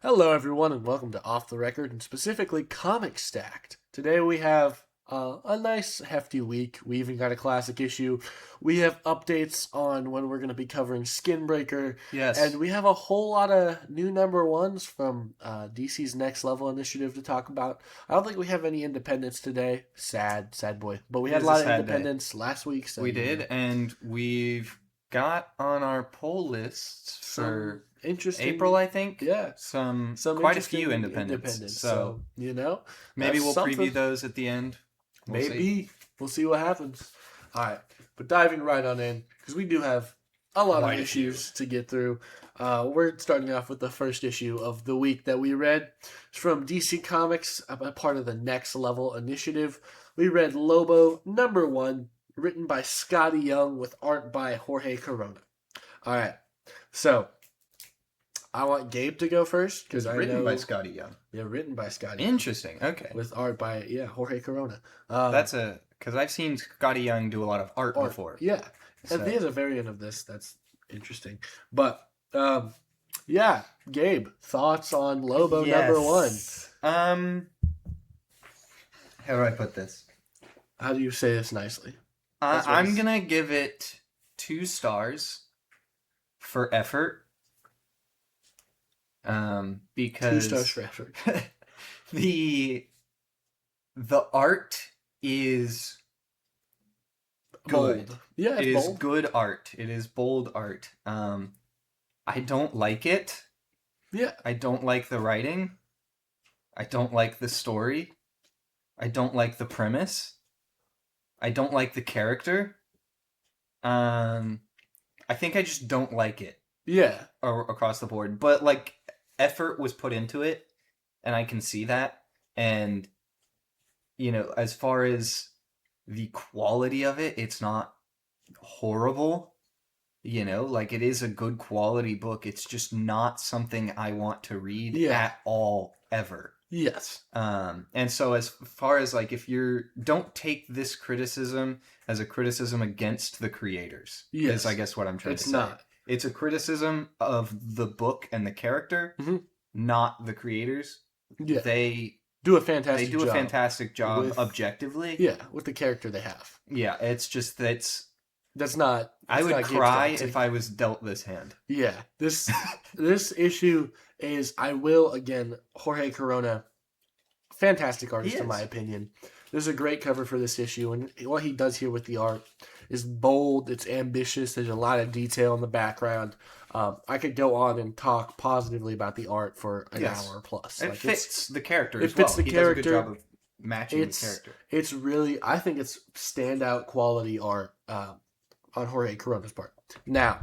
Hello, everyone, and welcome to Off the Record, and specifically Comic Stacked. Today we have a nice, hefty week. We even got a classic issue. We have updates on when we're going to be covering Skinbreaker. Yes. And we have a whole lot of new number ones from DC's Next Level initiative to talk about. I don't think we have any independents today. Sad boy. But we had a lot of independents last week. So we did, and we've got on our poll lists for interesting April, I think. Yeah. Some quite a few independents. So maybe we'll preview those at the end. We'll see what happens. All right. But diving right on in, because we do have a lot of issues to get through. We're starting off with the first issue of the week that we read. It's from DC Comics, a part of the Next Level initiative. We read Lobo #1, written by Scotty Young with art by Jorge Corona. All right. So, I want Gabe to go first because written by Scotty Young. Yeah, written by Scotty. Interesting. Okay. With art by Jorge Corona. Because I've seen Scotty Young do a lot of art before. Yeah, and there's a variant of this that's interesting. But Gabe, thoughts on Lobo #1? How do I put this? How do you say this nicely? I'm gonna give it 2 stars for effort. Because 2 stars for effort. the art is good. Bold. Yeah, it bold. Is good art. It is bold art. I don't like it. Yeah. I don't like the writing. I don't like the story. I don't like the premise. I don't like the character. I think I just don't like it. Yeah. Across the board. But, like, effort was put into it, and I can see that. And, as far as the quality of it, it's not horrible. Like, it is a good quality book. It's just not something I want to read at all, ever. Yes. And so as far as, like, don't take this criticism as a criticism against the creators. Yes. Is, I guess, what I'm trying to say. It's not. It's a criticism of the book and the character, not the creators. Yeah. They do a fantastic job with, objectively. Yeah, with the character they have. Yeah, it's just that's not. I would cry if I was dealt this hand. Yeah, this issue is, I will again, Jorge Corona, fantastic artist in my opinion. There's a great cover for this issue, and what he does here with the art is bold, it's ambitious, there's a lot of detail in the background. I could go on and talk positively about the art for an hour plus. It fits the character as well. It fits the character. Does a good job of matching the character. It's really, I think it's standout quality art on Jorge Corona's part. Now,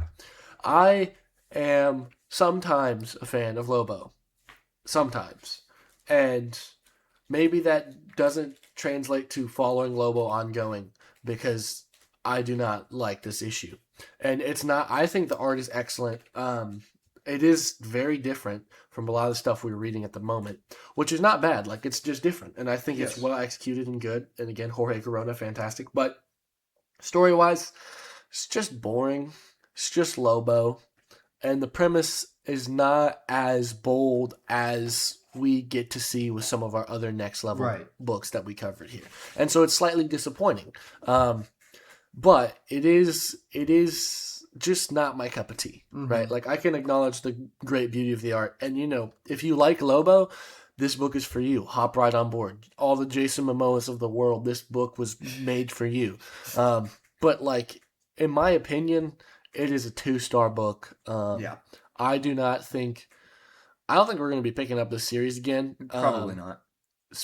I am sometimes a fan of Lobo. Sometimes. And maybe that doesn't translate to following Lobo ongoing, because I do not like this issue. And it's not, I think the art is excellent. It is very different from a lot of the stuff we were reading at the moment, which is not bad. Like, it's just different. And I think it's well executed and good. And again, Jorge Corona, fantastic. But story-wise, it's just boring. It's just Lobo. And the premise is not as bold as we get to see with some of our other Next Level books that we covered here. And so it's slightly disappointing. But it is just not my cup of tea, right? Like, I can acknowledge the great beauty of the art. And, if you like Lobo, this book is for you. Hop right on board. All the Jason Momoas of the world, this book was made for you. But, like, in my opinion, it is a 2-star book. I don't think we're going to be picking up this series again. Probably not.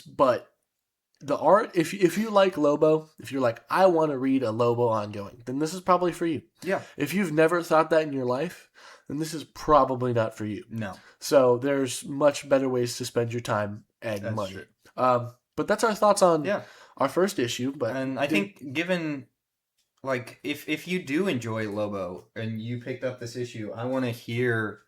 But the art, if you like Lobo, if you're like, I want to read a Lobo ongoing, then this is probably for you. Yeah. If you've never thought that in your life, then this is probably not for you. No. So there's much better ways to spend your time and money. True. But that's our thoughts on our first issue. And I think, given, like, if you do enjoy Lobo and you picked up this issue, I want to hear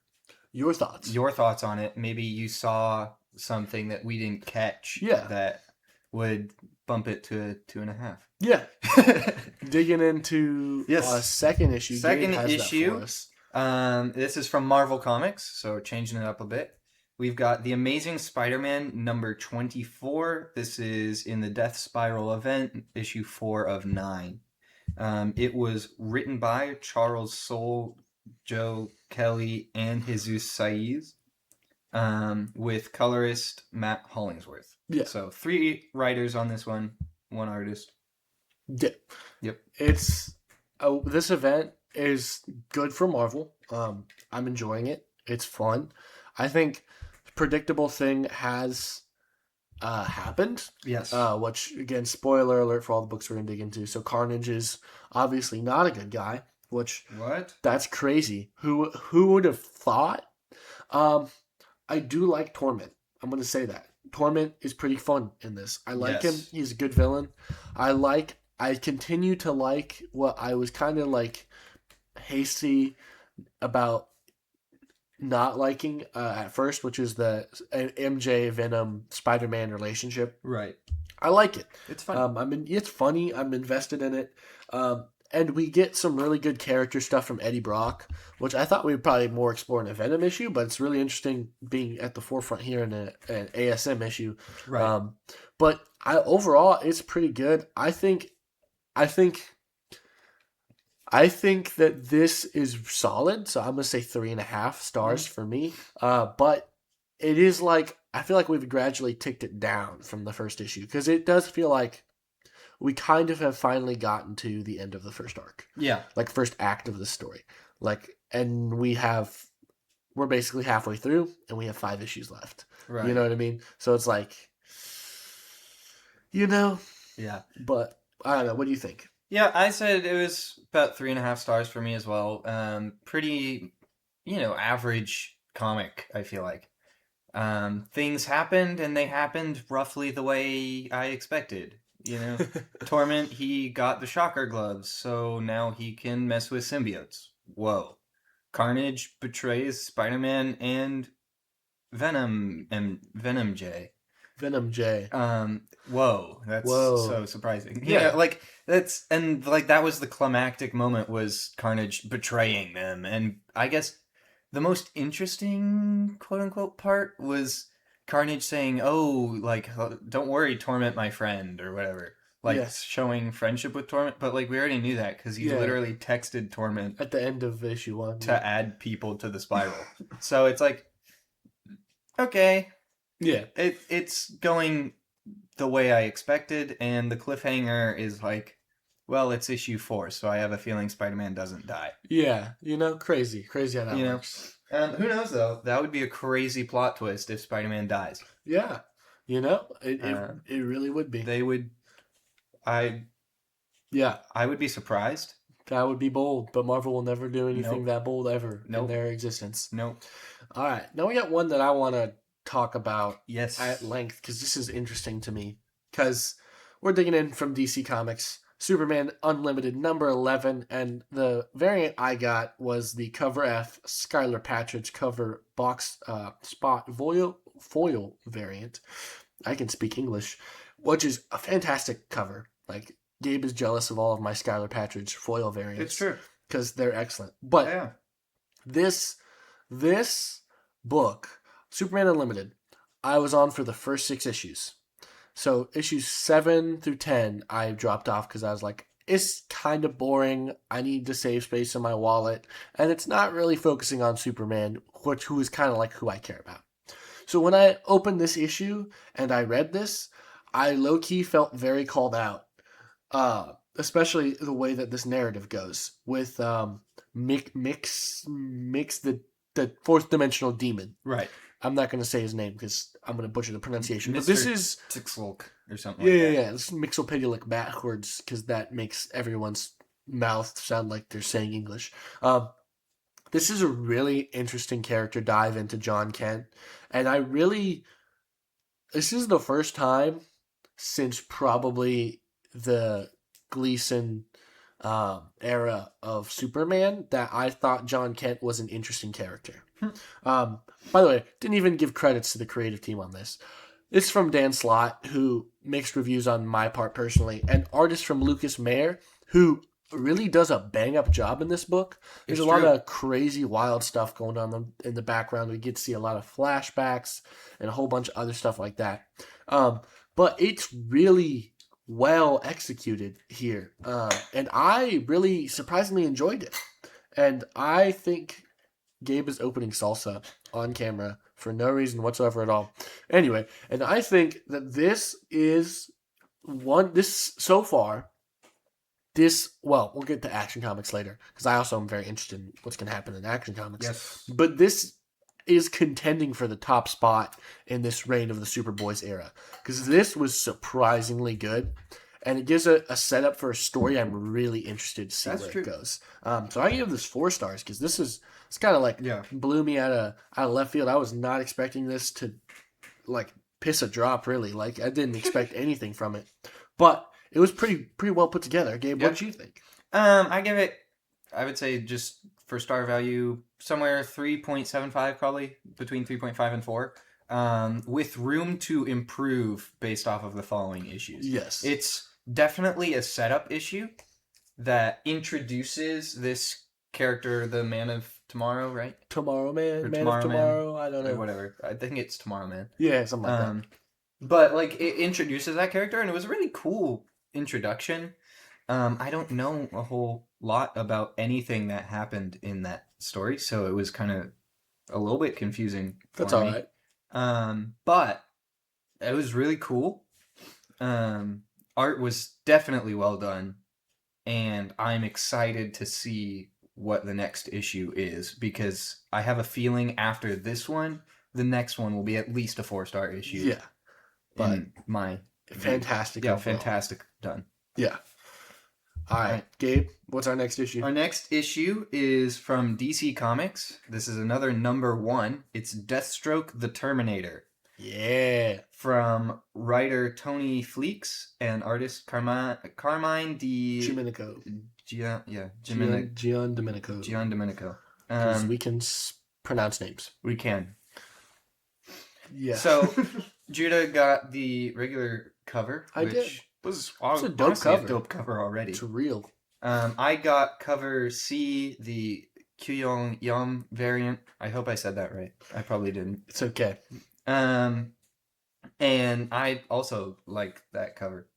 your thoughts. Your thoughts on it. Maybe you saw something that we didn't catch. Yeah. That would bump it to a 2.5. Yeah. Digging into second issue. Second issue. This is from Marvel Comics, so changing it up a bit. We've got The Amazing Spider-Man number 24. This is in the Death Spiral event, issue 4 of 9. It was written by Charles Soule, Joe Kelly, and Jesus Saiz, with colorist Matt Hollingsworth. Yeah. So 3 writers on this one, 1 artist. Yeah. Yep. It's this event is good for Marvel. I'm enjoying it. It's fun. I think predictable thing has happened. Yes. Which again, spoiler alert for all the books we're gonna dig into. So Carnage is obviously not a good guy. Which What? that's crazy. Who would have thought? I do like Torment. I'm gonna say that Torment is pretty fun in this. I like him. He's a good villain. I continue to like what I was kind of like hasty about not liking at first, which is the MJ Venom Spider-Man relationship. Right. I like it. It's fun. It's funny. I'm invested in it. And we get some really good character stuff from Eddie Brock, which I thought we would probably more explore in a Venom issue, but it's really interesting being at the forefront here in an ASM issue. Right. But overall, it's pretty good. I think that this is solid, so I'm gonna say 3.5 stars for me. But it is like I feel like we've gradually ticked it down from the first issue because it does feel like we kind of have finally gotten to the end of the first arc. Yeah. Like first act of the story. And we're basically halfway through and we have 5 issues left. Right. You know what I mean? So it's like, yeah. But I don't know. What do you think? Yeah, I said it was about 3.5 stars for me as well. Pretty, average comic, I feel like. Things happened and they happened roughly the way I expected. Torment, he got the shocker gloves, so now he can mess with symbiotes. Whoa. Carnage betrays Spider-Man and Venom J. Venom J. Whoa. That's so surprising. Yeah. That was the climactic moment was Carnage betraying them. And I guess the most interesting quote unquote part was Carnage saying, don't worry, Torment, my friend, or whatever. Showing friendship with Torment. But, we already knew that because he literally texted Torment at the end of issue 1 to add people to the spiral. So it's like, okay. Yeah. It's going the way I expected, and the cliffhanger is like, well, it's issue 4, so I have a feeling Spider-Man doesn't die. Yeah. Crazy how that works. Who knows, though? That would be a crazy plot twist if Spider-Man dies. Yeah. It really would be. They would... I would be surprised. That would be bold, but Marvel will never do anything that bold ever in their existence. Nope. All right. Now we got one that I want to talk about at length because this is interesting to me because we're digging in from DC Comics. Superman Unlimited number 11, and the variant I got was the cover F Skylar Patridge cover box spot foil variant. I can speak English, which is a fantastic cover. Gabe is jealous of all of my Skylar Patridge foil variants. It's true because they're excellent. But this book, Superman Unlimited, I was on for the first 6 issues. So issues 7 through 10, I dropped off because I was like, it's kind of boring. I need to save space in my wallet. And it's not really focusing on Superman, who is kind of like who I care about. So when I opened this issue and I read this, I low-key felt very called out. Especially the way that this narrative goes with Mix the fourth dimensional demon. Right. I'm not going to say his name because I'm going to butcher the pronunciation. Mr. But this is Tixulk or something like that. Yeah. This is Mixopedia backwards because that makes everyone's mouth sound like they're saying English. This is a really interesting character dive into John Kent. And this is the first time since probably the Gleason era of Superman that I thought John Kent was an interesting character. By the way, didn't even give credits to the creative team on this. It's from Dan Slott, who makes reviews on my part personally, and artist from Lucas Mayer, who really does a bang up job in this book. There's It's a lot true. of crazy, wild stuff going on in the background. We get to see a lot of flashbacks and a whole bunch of other stuff like that. But it's really well executed here, and I really surprisingly enjoyed it. And I think Gabe is opening salsa on camera for no reason whatsoever at all. Anyway, and I think that this is this so far. We'll get to Action Comics later because I also am very interested in what's going to happen in Action Comics. Yes. But this is contending for the top spot in this reign of the Superboys era because this was surprisingly good, and it gives a setup for a story I'm really interested to see That's where true. it goes. So I give this 4 stars because it's kind of like blew me out of left field. I was not expecting this to like piss a drop really. Like I didn't expect anything from it, but it was pretty well put together. Gabe, what did you think? I give it, I would say just for star value, somewhere 3.75 probably, between 3.5 and 4, with room to improve based off of the following issues. Yes. It's definitely a setup issue that introduces this character, the Man of Tomorrow, right? Tomorrow Man, Or Man of Tomorrow, I don't know. Or whatever. I think it's Tomorrow Man. Yeah, something like that. But like it introduces that character, and it was a really cool introduction. I don't know a whole lot about anything that happened in that story, so it was kind of a little bit confusing for That's me. all right. But it was really cool. Art was definitely well done, and I'm excited to see what the next issue is because I have a feeling after this one, the next one will be at least a 4-star issue. Yeah. But my fantastic. Yeah, overall. fantastic done. Yeah. All right, Gabe, what's our next issue? Our next issue is from DC Comics. This is another number 1. It's Deathstroke the Terminator. Yeah. From writer Tony Fleeks and artist Carmine Di Domenico. Gian Domenico. Gian Domenico. Because we can pronounce names. We can. Yeah. So Judah got the regular cover, which was a dope cover. A dope cover already. It's real. I got cover C, the Kyung Yum variant. I hope I said that right. I probably didn't. It's okay. And I also like that cover.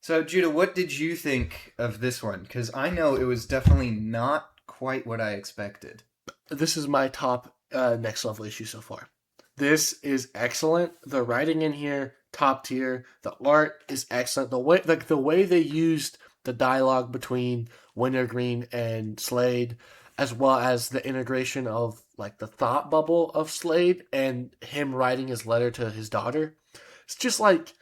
So Judah, what did you think of this one? Because I know it was definitely not quite what I expected. This is my top next level issue so far. This is excellent. The writing in here, top tier. The art is excellent. The way they used the dialogue between Wintergreen and Slade, as well as the integration of like the thought bubble of Slade and him writing his letter to his daughter. It's just like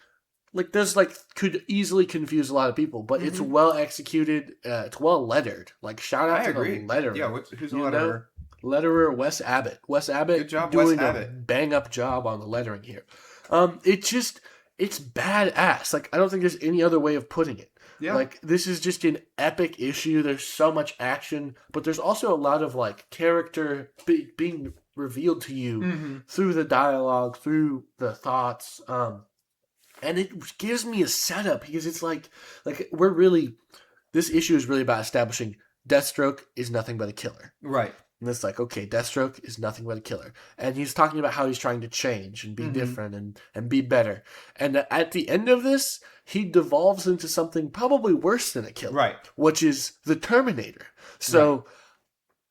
there's could easily confuse a lot of people, but it's well executed. It's well lettered. Like shout out to the letterer. Yeah, who's the letterer? Letterer Wes Abbott. Wes Abbott. Good job, doing Wes Abbott. a bang up job on the lettering here. It's badass. Like I don't think there's any other way of putting it. Yeah. Like this is just an epic issue. There's so much action, but there's also a lot of like character being revealed to you through the dialogue, through the thoughts. And it gives me a setup because it's like this issue is really about establishing Deathstroke is nothing but a killer. Right. And it's like, okay, Deathstroke is nothing but a killer. And he's talking about how he's trying to change and be different and be better. And at the end of this, he devolves into something probably worse than a killer. Right. Which is the Terminator. So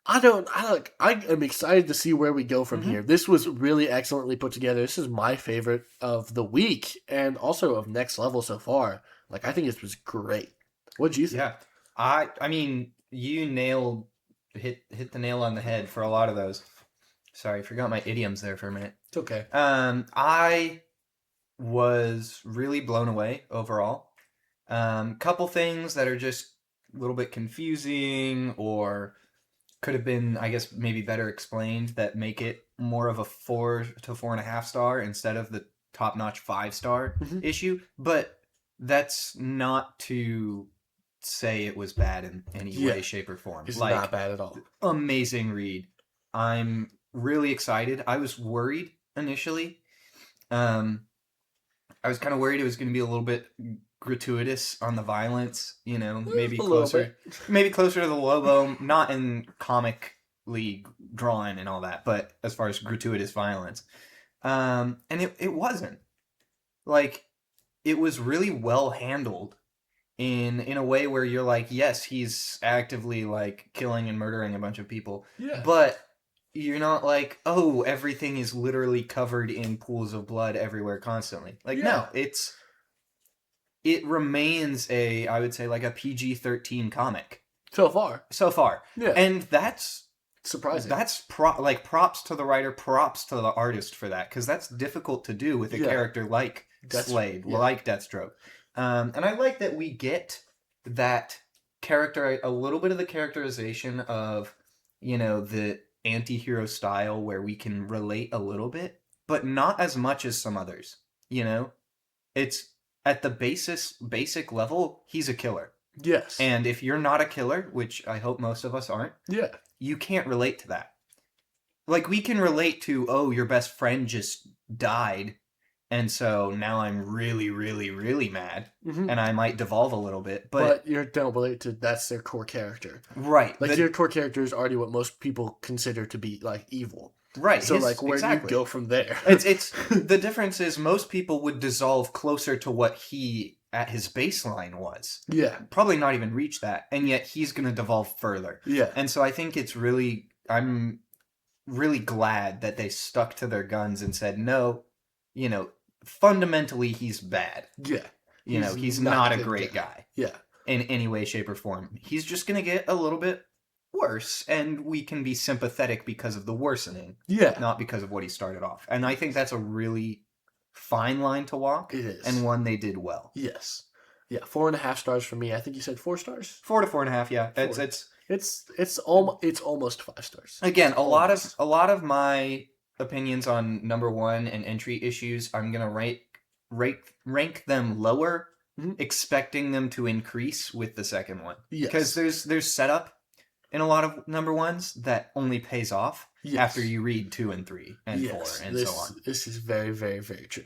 I am excited to see where we go from here. This was really excellently put together. This is my favorite of the week and also of Next Level so far. Like, I think this was great. What'd you think? Yeah. I mean, you hit the nail on the head for a lot of those. Sorry, forgot my idioms there for a minute. It's okay. I was really blown away overall. Couple things that are just a little bit confusing or could have been, I guess, maybe better explained that make it more of a 4 to 4.5 star instead of the top-notch 5-star issue. But that's not to say it was bad in any way, shape, or form. It's not bad at all. Amazing read. I'm really excited. I was worried initially. I was kind of worried it was going to be a little bit gratuitous on the violence. You know, A maybe little closer, bit. maybe closer to the Lobo, not in comically drawn and all that, but as far as gratuitous violence, and it wasn't like it was really well handled in a way where you're like, yes, he's actively like killing and murdering a bunch of people, Yeah. but you're not like, oh, everything is literally covered in pools of blood everywhere constantly. Like, Yeah. no, it remains I would say like a PG-13 comic So far. so far, Yeah. and that's Surprising. props to the writer, props to the artist for that, because that's difficult to do with a character like Slade, like Deathstroke. And I like that we get that character, a little bit of the characterization of, the anti-hero style where we can relate a little bit, but not as much as some others. It's at the basic level, he's a killer. Yes. And if you're not a killer, which I hope most of us aren't, yeah, you can't relate to that. Like, we can relate to, oh, your best friend just died, and so now I'm really, really, really mad, and I might devolve a little bit, but you don't relate to that's their core character. Right. Like, your core character is already what most people consider to be, like, evil. Right. So, where do you go from there? It's the difference is most people would dissolve closer to what he at his baseline was. Yeah. Probably not even reach that, and yet he's going to devolve further. Yeah. And so I think I'm really glad that they stuck to their guns and said, no, fundamentally he's bad. Yeah. He's not a great guy. Yeah. In any way, shape, or form. He's just going to get a little bit worse, and we can be sympathetic because of the worsening. Yeah. Not because of what he started off. And I think that's a really fine line to walk. It is. And one they did well. Yes. Yeah, 4.5 stars for me. I think you said 4 stars? 4 to 4.5, yeah. It's almost 5 stars. Again, a lot of my opinions on number one and entry issues, I'm gonna rank them lower, expecting them to increase with the second one. Yes. Because there's setup in a lot of number ones that only pays off after you read 2 and 3 and 4 and so on. This is very, very, very true.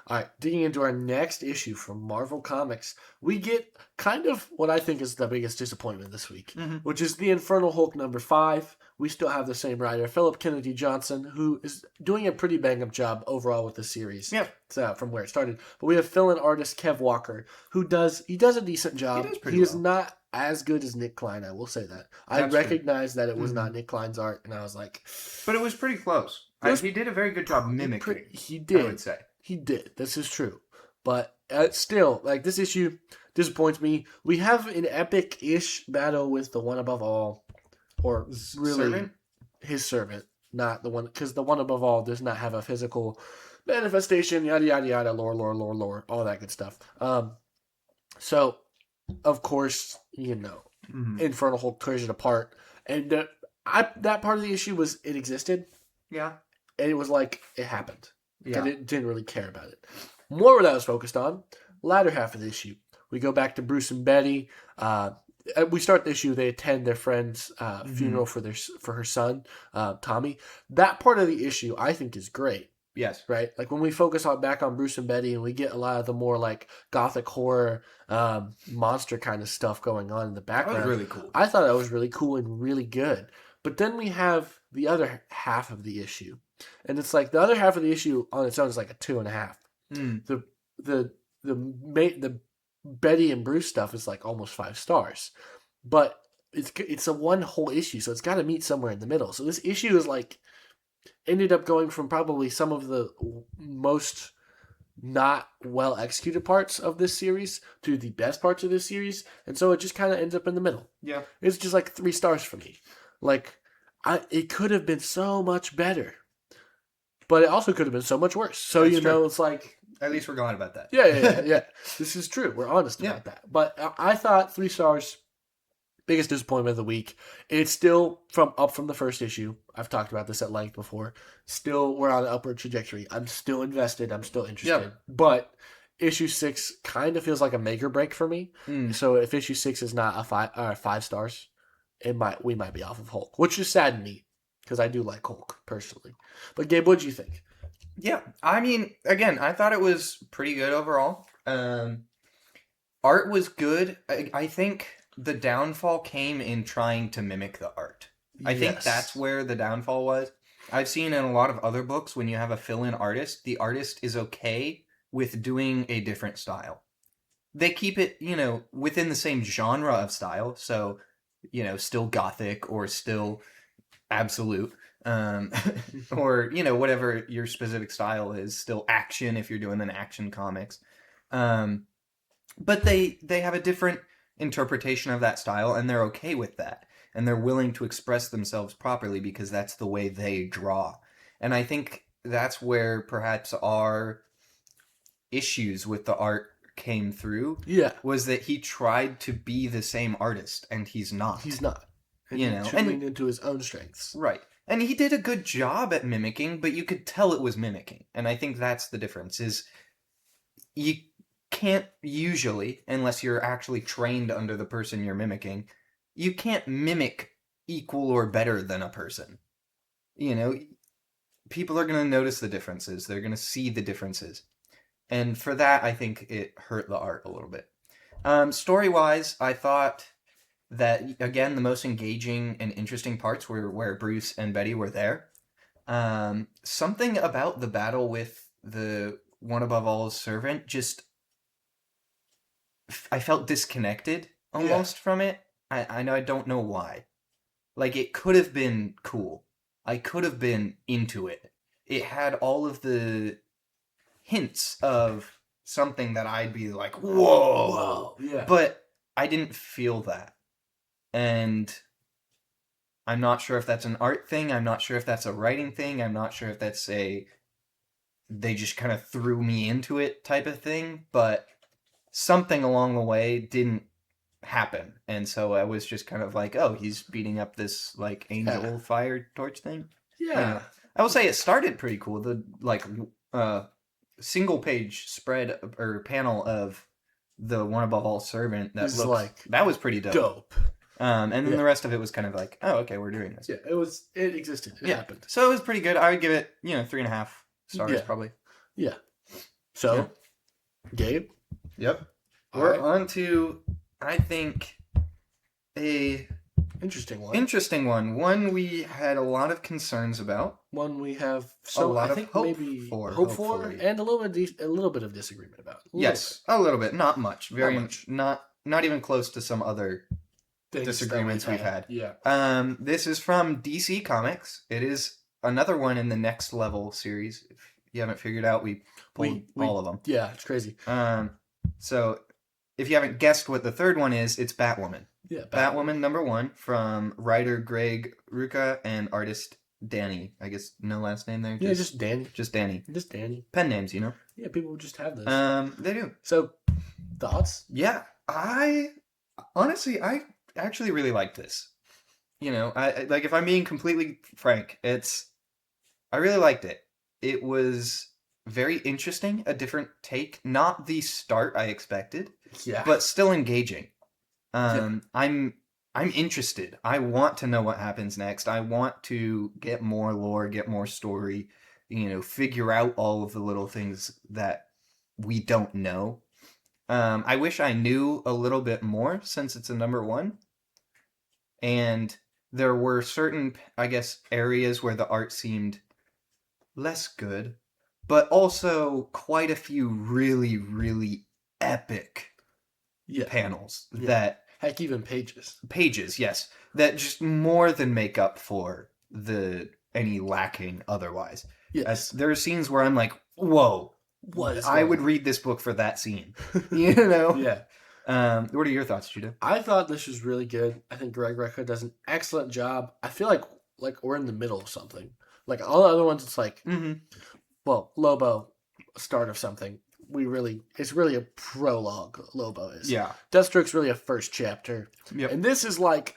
All right, digging into our next issue from Marvel Comics, we get kind of what I think is the biggest disappointment this week, which is the Infernal Hulk number 5. We still have the same writer, Philip Kennedy Johnson, who is doing a pretty bang-up job overall with the series. Yeah, from where it started. But we have fill-in artist Kev Walker, who does a decent job. He is not as good as Nick Klein, I will say that. I recognize that it was not Nick Klein's art, and I was like... But it was pretty close. He did a very good job mimicking. He did. I would say. He did. This is true. But still, this issue disappoints me. We have an epic-ish battle with the One Above All. Or really, his servant. Not the one... Because the One Above All does not have a physical manifestation, yada, yada, yada, lore, all that good stuff. So, of course, Infernal Hulk tears it apart. And that part of the issue was it existed. Yeah. And it was like, it happened. Yeah. And it didn't really care about it. More what I was focused on, latter half of the issue. We go back to Bruce and Betty. We start the issue, they attend their friend's funeral for her son, Tommy. That part of the issue, I think, is great. Yes. Right? Like, when we focus back on Bruce and Betty and we get a lot of the more, gothic horror, monster kind of stuff going on in the background. That was really cool. I thought that was really cool and really good. But then we have the other half of the issue. And it's the other half of the issue on its own is a 2.5. The Betty and Bruce stuff is almost 5 stars. But it's a one whole issue, so it's got to meet somewhere in the middle. So this issue is ended up going from probably some of the most not well executed parts of this series to the best parts of this series, and so it just kind of ends up in the middle. Yeah, it's just 3 stars for me. It could have been so much better, but it also could have been so much worse. So it's at least we're glad about that. Yeah. This is true. We're honest about that. But I thought 3 stars. Biggest disappointment of the week. It's still up from the first issue. I've talked about this at length before. Still, we're on an upward trajectory. I'm still invested. I'm still interested. Yep. But issue 6 kind of feels like a make or break for me. So if issue 6 is not a 5 stars, we might be off of Hulk, which is sad to me because I do like Hulk personally. But Gabe, what did you think? Yeah, I mean, again, I thought it was pretty good overall. art was good. I think the downfall came in trying to mimic the art. I think that's where the downfall was. I've seen in a lot of other books when you have a fill-in artist, the artist is okay with doing a different style. They keep it, within the same genre of style, so, still gothic or still absolute, or, whatever your specific style is, still action if you're doing an action comics. But they have a different interpretation of that style, and they're okay with that. And they're willing to express themselves properly because that's the way they draw. And I think that's where perhaps our issues with the art came through. Yeah. Was that he tried to be the same artist, and he's not. He's not. And You he know, should and- lean into his own strengths. Right. And he did a good job at mimicking, but you could tell it was mimicking. And I think that's the difference, is you can't usually, unless you're actually trained under the person you're mimicking, you can't mimic equal or better than a person. People are going to notice the differences. They're going to see the differences. And for that, I think it hurt the art a little bit. Story-wise, I thought that, again, the most engaging and interesting parts were where Bruce and Betty were there. Something about the battle with the One Above All's servant just... I felt disconnected almost from it. I know I don't know why. Like, it could have been cool. I could have been into it. It had all of the hints of something that I'd be like, whoa! Yeah. But I didn't feel that. And I'm not sure if that's an art thing. I'm not sure if that's a writing thing. I'm not sure if that's they just kind of threw me into it type of thing. But something along the way didn't happen. And so I was just kind of like, oh, he's beating up this like angel fire torch thing. Yeah. I will say it started pretty cool. The single page spread or panel of the One Above All servant that It's looks like that was pretty dope. dope. And then the rest of it was kind of like, oh, okay, we're doing this. Yeah, it existed. It happened. So it was pretty good. I would give it, 3.5 stars probably. Yeah. So, Gabe? Yep. All We're right. on to, I think, a Interesting one. interesting one. One we had a lot of concerns about. One we have A lot I of think hope maybe for, hope for, hopefully. and a little bit of disagreement about. A little bit, not much. Very Not much. Not even close to some other Things that disagreements we've had. Yeah. This is from DC Comics. It is another one in the Next Level series. If you haven't figured out, we pulled all of them. Yeah, it's crazy. So if you haven't guessed what the third one is, it's Batwoman. Yeah, Batwoman #1 from writer Greg Rucka and artist Danny. I guess no last name there. Just Danny. Just Danny. Just Danny. Pen names, Yeah, people just have this. They do. So, thoughts? Yeah, I actually really liked this. I like, if I'm being completely frank, I really liked it. It was very interesting, a different take, not the start I expected, Yeah. but still engaging. I'm interested. I want to know what happens next. I want to get more lore, get more story, figure out all of the little things that we don't know. I wish I knew a little bit more since it's a #1. And there were certain, I guess, areas where the art seemed less good, but also quite a few really, really epic panels that... Heck, even pages. Yes. That just more than make up for any lacking otherwise. Yes. There are scenes where I'm like, whoa, I would read this book for that scene. Yeah. What are your thoughts, Judah? I thought this was really good. I think Greg Rucka does an excellent job. I feel like we're in the middle of something. Like all the other ones, it's like, well, Lobo, start of something. It's really a prologue. Lobo is. Yeah. Deathstroke's really a first chapter. Yep. And this is like,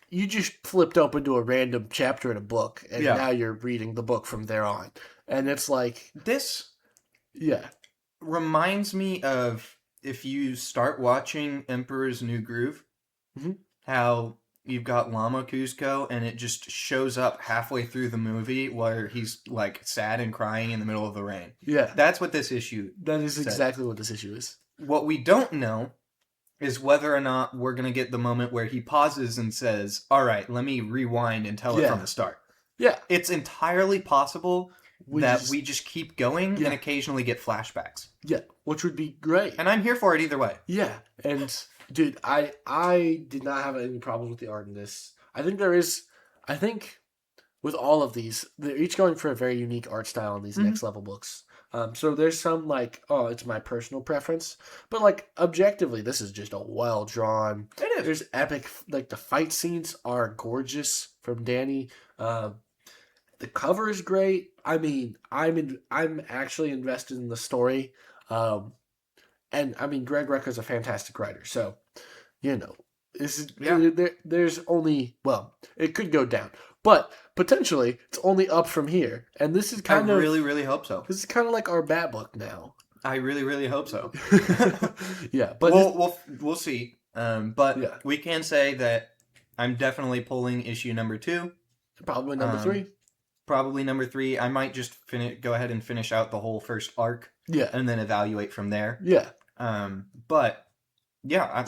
you just flipped open to a random chapter in a book, and now you're reading the book from there on. And it's like... This reminds me of if you start watching Emperor's New Groove, how you've got Llama Cusco, and it just shows up halfway through the movie where he's like sad and crying in the middle of the rain. Yeah. That's what this issue That is said. exactly what this issue is. What we don't know is whether or not we're going to get the moment where he pauses and says, all right, let me rewind and tell it from the start. Yeah. It's entirely possible we just keep going and occasionally get flashbacks. Yeah, which would be great. And I'm here for it either way. Yeah, and dude, I did not have any problems with the art in this. I think with all of these, they're each going for a very unique art style in these next level books. So there's some like, oh, it's my personal preference, but like objectively, this is just a well drawn. It is. There's epic, like the fight scenes are gorgeous from Danny. The cover is great. I mean, I'm actually invested in the story, and I mean, Greg Rucka's a fantastic writer. So, this is there's only it could go down, but potentially it's only up from here. And this is kind of really hope so. This is kind of like our Bat book now. I really hope so. Yeah, but we'll see. But we can say that I'm definitely pulling issue number 2. Probably number 3. Probably number 3. I might just go ahead and finish out the whole first arc. Yeah. And then evaluate from there. Yeah. But yeah,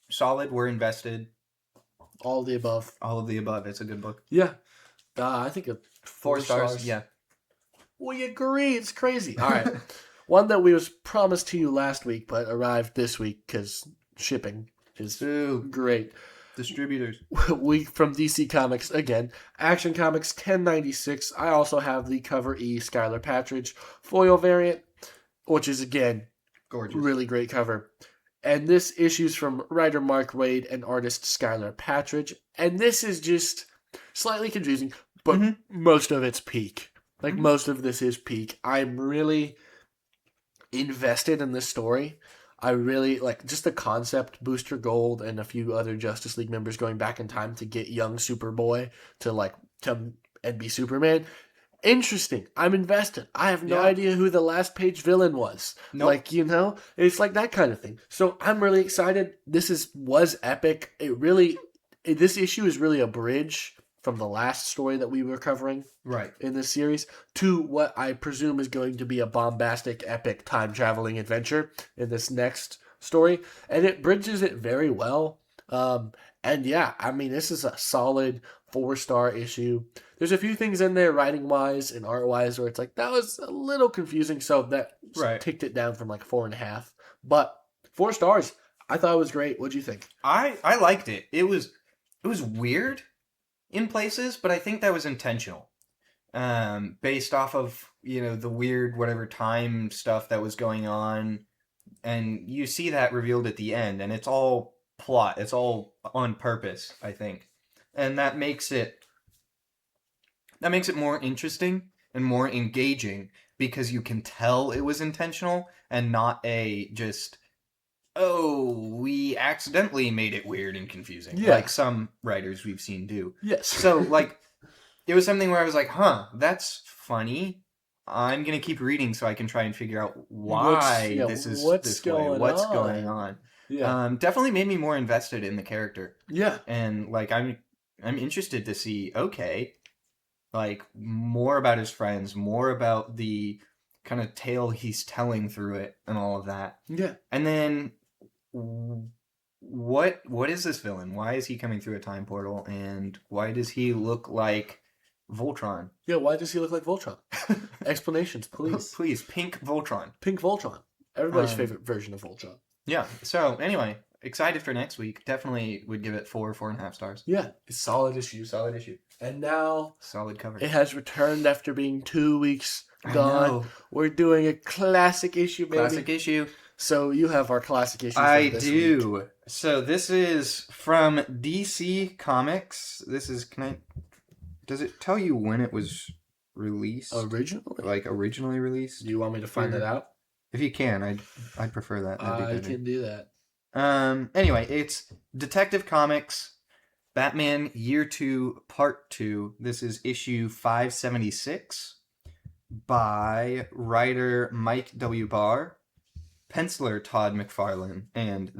solid. We're invested. All of the above. All of the above. It's a good book. Yeah. I think 4 stars. Yeah. We agree. It's crazy. All right. One that was promised to you last week, but arrived this week because shipping is great. Distributors. We from DC Comics again. Action Comics 1096. I also have the Cover E Skylar Patridge foil variant, which is again gorgeous, really great cover. And this issue's from writer Mark Waid and artist Skylar Patridge. And this is just slightly confusing, but most of it's peak. Like most of this is peak. I'm really invested in this story. I really like just the concept, Booster Gold and a few other Justice League members going back in time to get young Superboy and be Superman. Interesting. I'm invested. I have no idea who the last page villain was. Nope. It's like that kind of thing. So I'm really excited. This was epic. This issue is really a bridge from the last story that we were covering in this series to what I presume is going to be a bombastic, epic time-traveling adventure in this next story. And it bridges it very well. This is a solid 4-star issue. There's a few things in there writing-wise and art-wise where it's like, that was a little confusing, so that ticked it down from like 4.5. But 4 stars, I thought it was great. What'd you think? I liked it. It was weird in places, but I think that was intentional. Based off of, the weird whatever time stuff that was going on. And you see that revealed at the end, and it's all plot. It's all on purpose, I think. And that makes it more interesting and more engaging because you can tell it was intentional and not we accidentally made it weird and confusing, like some writers we've seen do. Yes. So, it was something where I was like, that's funny. I'm going to keep reading so I can try and figure out why this is this way. What's going on? Yeah. Definitely made me more invested in the character. Yeah. And, I'm interested to see, more about his friends, more about the kind of tale he's telling through it and all of that. Yeah. And then what is this villain? Why is he coming through a time portal? And why does he look like Voltron? Yeah, why does he look like Voltron? Explanations, please. Please, pink Voltron. Pink Voltron. Everybody's favorite version of Voltron. Yeah. So, anyway, excited for next week. Definitely would give it 4.5 stars. Yeah. It's solid issue. And now... solid cover. It has returned after being 2 weeks gone. We're doing a classic issue, baby. Classic issue. So you have our classic issue I do. Week. So this is from DC Comics. This is... Does it tell you when it was released? Originally? Originally released? Do you want me to find that out? If you can, I'd prefer that. I can do that. Anyway, it's Detective Comics, Batman Year 2, Part 2. This is issue 576 by writer Mike W. Barr, penciler Todd McFarlane, and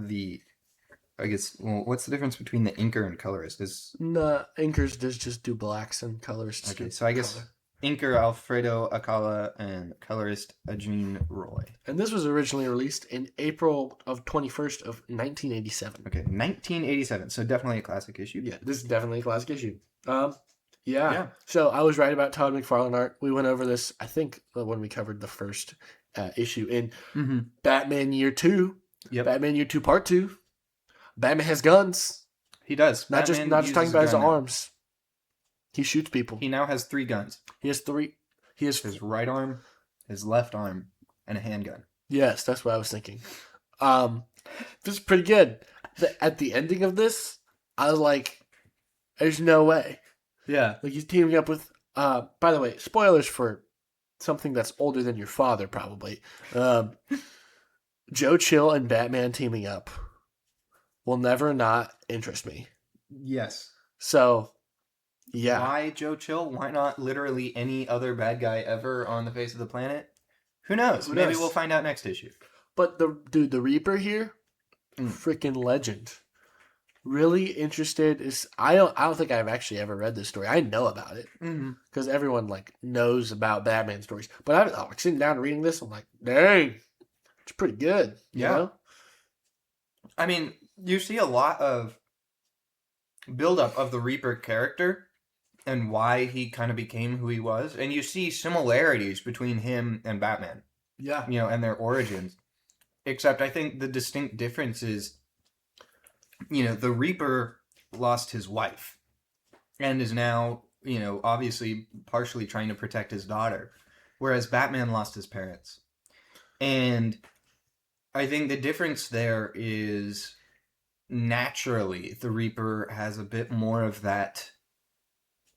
what's the difference between the inker and colorist? No, inkers just do blacks and colorists. Okay, so I guess Inker Alfredo Acala and colorist Ajin Roy. And this was originally released in April of 21st of 1987. Okay, 1987. So definitely a classic issue. Yeah, this is definitely a classic issue. Yeah. So I was right about Todd McFarlane art. We went over this, I think, when we covered the first issue in Batman Year 2. Yep. Batman Year 2 Part 2. Batman has guns. He does. Not just talking about his arms. He shoots people. He now has 3 guns. He has 3. He has his right arm, his left arm, and a handgun. Yes, that's what I was thinking. This is pretty good. At the ending of this, I was like, there's no way. Yeah. Like, he's teaming up with, by the way, spoilers for something that's older than your father, probably. Joe Chill and Batman teaming up will never not interest me. Yes. So, yeah. Why Joe Chill? Why not literally any other bad guy ever on the face of the planet? Who knows? Maybe we'll find out next issue. But the Reaper here, freaking legend. Really interested I don't think I've actually ever read this story. I know about it because everyone like knows about Batman stories. But I was sitting down and reading this. I'm like, dang, it's pretty good. You know? I mean, you see a lot of buildup of the Reaper character and why he kind of became who he was, and you see similarities between him and Batman. Yeah, and their origins. Except I think the distinct difference is, the Reaper lost his wife and is now, obviously partially trying to protect his daughter, whereas Batman lost his parents. And I think the difference there is naturally the Reaper has a bit more of that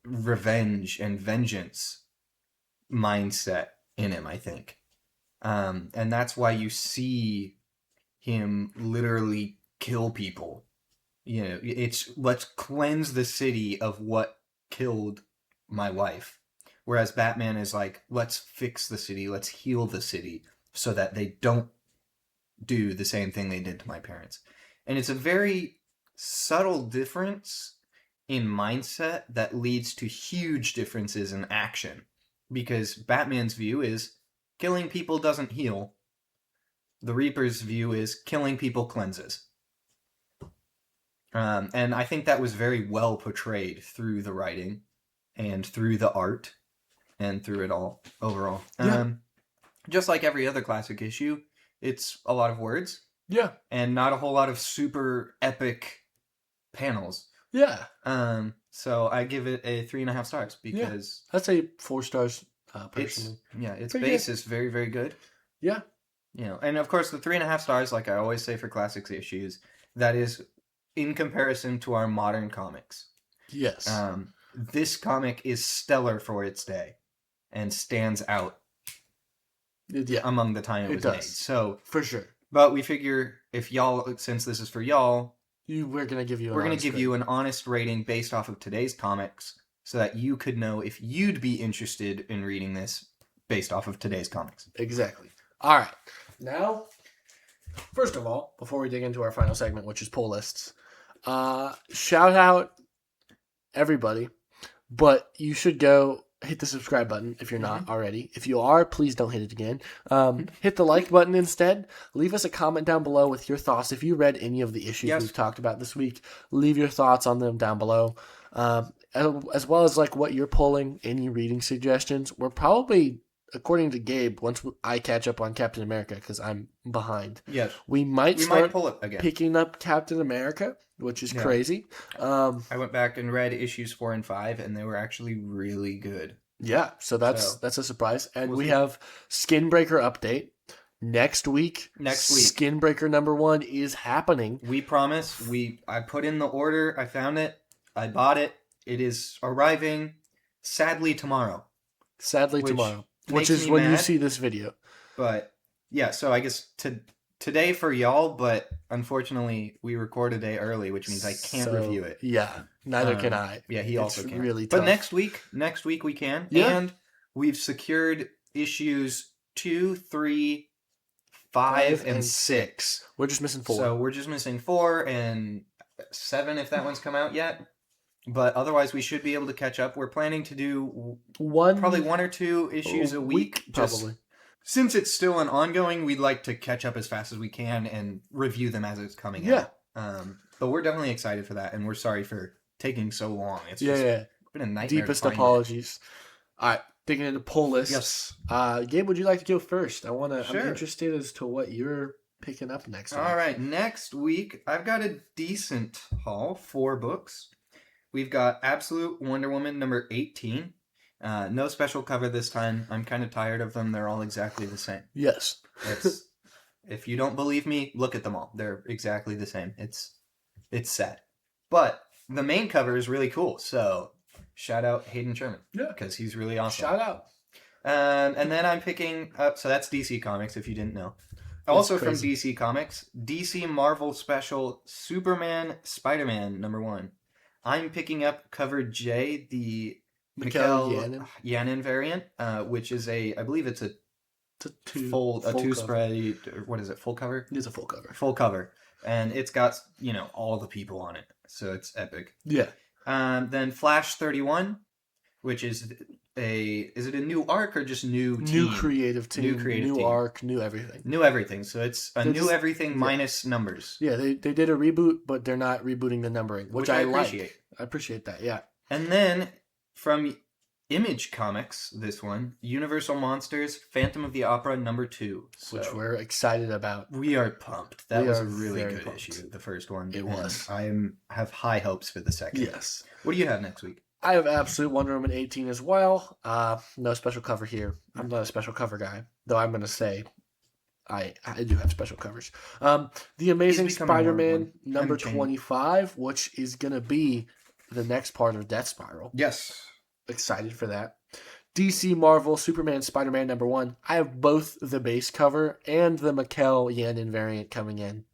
revenge and vengeance mindset in him, I think. And that's why you see him literally kill people. It's let's cleanse the city of what killed my wife. Whereas Batman is like, let's fix the city, let's heal the city so that they don't do the same thing they did to my parents. And it's a very subtle difference in mindset that leads to huge differences in action. Because Batman's view is killing people doesn't heal. The Reaper's view is killing people cleanses. And I think that was very well portrayed through the writing and through the art and through it all overall. Yeah. Just like every other classic issue, it's a lot of words. Yeah. And not a whole lot of super epic panels. Yeah. So I give it a 3.5 stars because I'd say 4 stars personally. Its base is very, very good. Yeah. And of course the 3.5 stars, like I always say for classics issues, that is in comparison to our modern comics. Yes. This comic is stellar for its day and stands out among the time it was made. So for sure. But we figure if y'all, since this is for y'all, we're gonna give you an honest rating based off of today's comics, so that you could know if you'd be interested in reading this based off of today's comics. Exactly. All right. Now, first of all, before we dig into our final segment, which is pull lists, shout out everybody, but you should go hit the subscribe button if you're not already. If you are, please don't hit it again. Hit the like button instead. Leave us a comment down below with your thoughts. If you read any of the issues we've talked about this week, leave your thoughts on them down below. As well as like what you're pulling, any reading suggestions. We're probably, according to Gabe, once I catch up on Captain America, because I'm behind, we might pull it again. Picking up Captain America, which is crazy. I went back and read issues 4 and 5, and they were actually really good. Yeah, so that's a surprise. And we have Skinbreaker update. Next week, Skinbreaker #1 is happening. We promise. I put in the order. I found it. I bought it. It is arriving, sadly, tomorrow. Which is when you see this video. But, yeah, so I guess today for y'all, but unfortunately we record a day early, which means I can't review it. Yeah, neither can I. Yeah, he also can't. Really tough. But next week we can. Yeah. And we've secured issues 2, 3, 5, and 6. We're just missing 4. So we're just missing 4 and 7 if that one's come out yet. But otherwise, we should be able to catch up. We're planning to do probably 1 or 2 issues a week. Probably. Since it's still an ongoing, we'd like to catch up as fast as we can and review them as it's coming out. But we're definitely excited for that, and we're sorry for taking so long. It's been a nightmare. Deepest apologies. All right, digging into pull lists. Yes. Gabe, would you like to go first? Sure. I'm interested as to what you're picking up next week. All right, next week, I've got a decent haul, 4 books. We've got Absolute Wonder Woman number 18. No special cover this time. I'm kind of tired of them. They're all exactly the same. Yes. If you don't believe me, look at them all. They're exactly the same. It's sad. But the main cover is really cool. So shout out Hayden Sherman. Yeah. Because he's really awesome. Shout out. And then I'm picking up, so that's DC Comics if you didn't know. Also from DC Comics, DC Marvel Special Superman Spider-Man number 1. I'm picking up cover J, the Mikkel Yanin variant, which is I believe it's a full spread, or what is it, full cover? It is a full cover. Full cover. And it's got, all the people on it. So it's epic. Yeah. Then Flash 31, which is is it a new arc or just new team? New creative team. New arc, new everything. New everything. So it's new everything minus numbers. Yeah, they did a reboot, but they're not rebooting the numbering, which I appreciate. Like. I appreciate that, yeah. And then from Image Comics, this one, Universal Monsters, Phantom of the Opera number 2. So which we're excited about. We are pumped. That was a really good issue, the first one. It was. I have high hopes for the second. Yes. What do you have next week? I have Absolute Wonder Woman 18 as well. No special cover here. I'm not a special cover guy, though I'm going to say I do have special covers. The Amazing Spider-Man number 25, which is going to be the next part of Death Spiral. Yes. Excited for that. DC Marvel Superman Spider-Man number 1. I have both the base cover and the Mikkel Yanin variant coming in.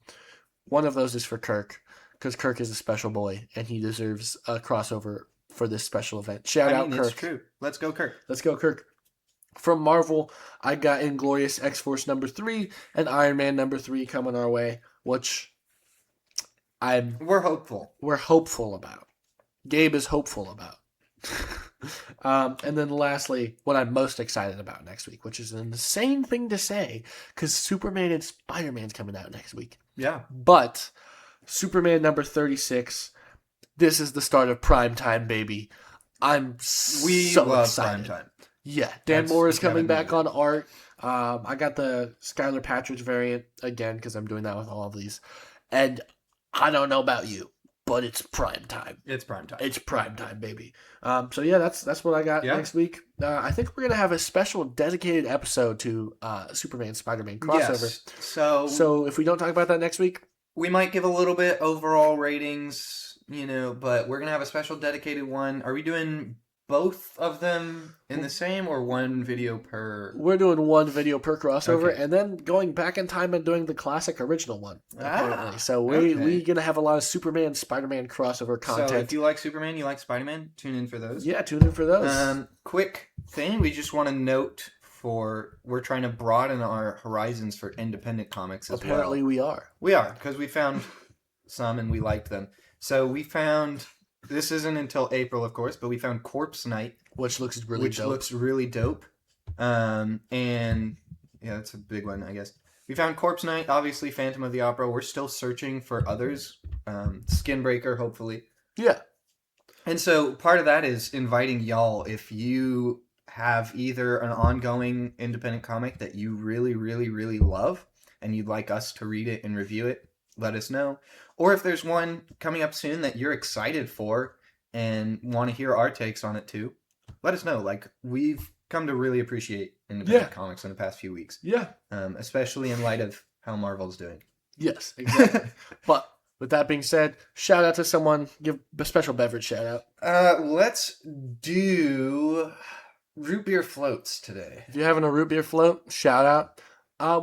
One of those is for Kirk, because Kirk is a special boy, and he deserves a crossover for this special event. Shout out Kirk. It's true. Let's go Kirk. Let's go Kirk. From Marvel, I got Inglorious X-Force number 3 and Iron Man number 3 coming our way, which we're hopeful about. Gabe is hopeful about. And then lastly, what I'm most excited about next week, which is an insane thing to say, because Superman and Spider-Man's coming out next week. Yeah. But Superman number 36, this is the start of prime time, baby. We love excited. Prime time. Yeah, Dan Moore is coming back on art. I got the Skylar Patridge variant again because I'm doing that with all of these. And I don't know about you, but it's prime time. It's prime time. It's prime time, baby. So yeah, that's what I got next week. I think we're gonna have a special dedicated episode to Superman Spider-Man crossover. Yes. So if we don't talk about that next week, we might give a little bit overall ratings, but we're gonna have a special dedicated one. Are we doing both of them in the same or one video per? We're doing one video per crossover, and then going back in time and doing the classic original one, apparently. So we're going to have a lot of Superman, Spider-Man crossover content. So if you like Superman, you like Spider-Man, tune in for those. Yeah, tune in for those. Quick thing, we just want to note we're trying to broaden our horizons for independent comics as well. Apparently we are. We are, because we found some and we liked them. So we found... This isn't until April, of course, but we found Corpse Night. Which looks really dope. And, yeah, that's a big one, I guess. We found Corpse Night, obviously Phantom of the Opera. We're still searching for others. Skinbreaker, hopefully. Yeah. And so part of that is inviting y'all, if you have either an ongoing independent comic that you really, really, really love, and you'd like us to read it and review it, let us know. Or if there's one coming up soon that you're excited for and want to hear our takes on it too, let us know. Like, we've come to really appreciate independent comics in the past few weeks. Yeah. Especially in light of how Marvel's doing. Yes, exactly. But with that being said, shout out to someone. Give a special beverage shout out. Let's do root beer floats today. If you're having a root beer float, shout out.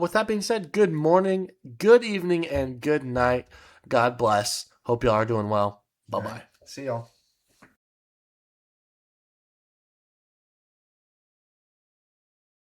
With that being said, good morning, good evening, and good night. God bless. Hope y'all are doing well. Bye-bye. See y'all.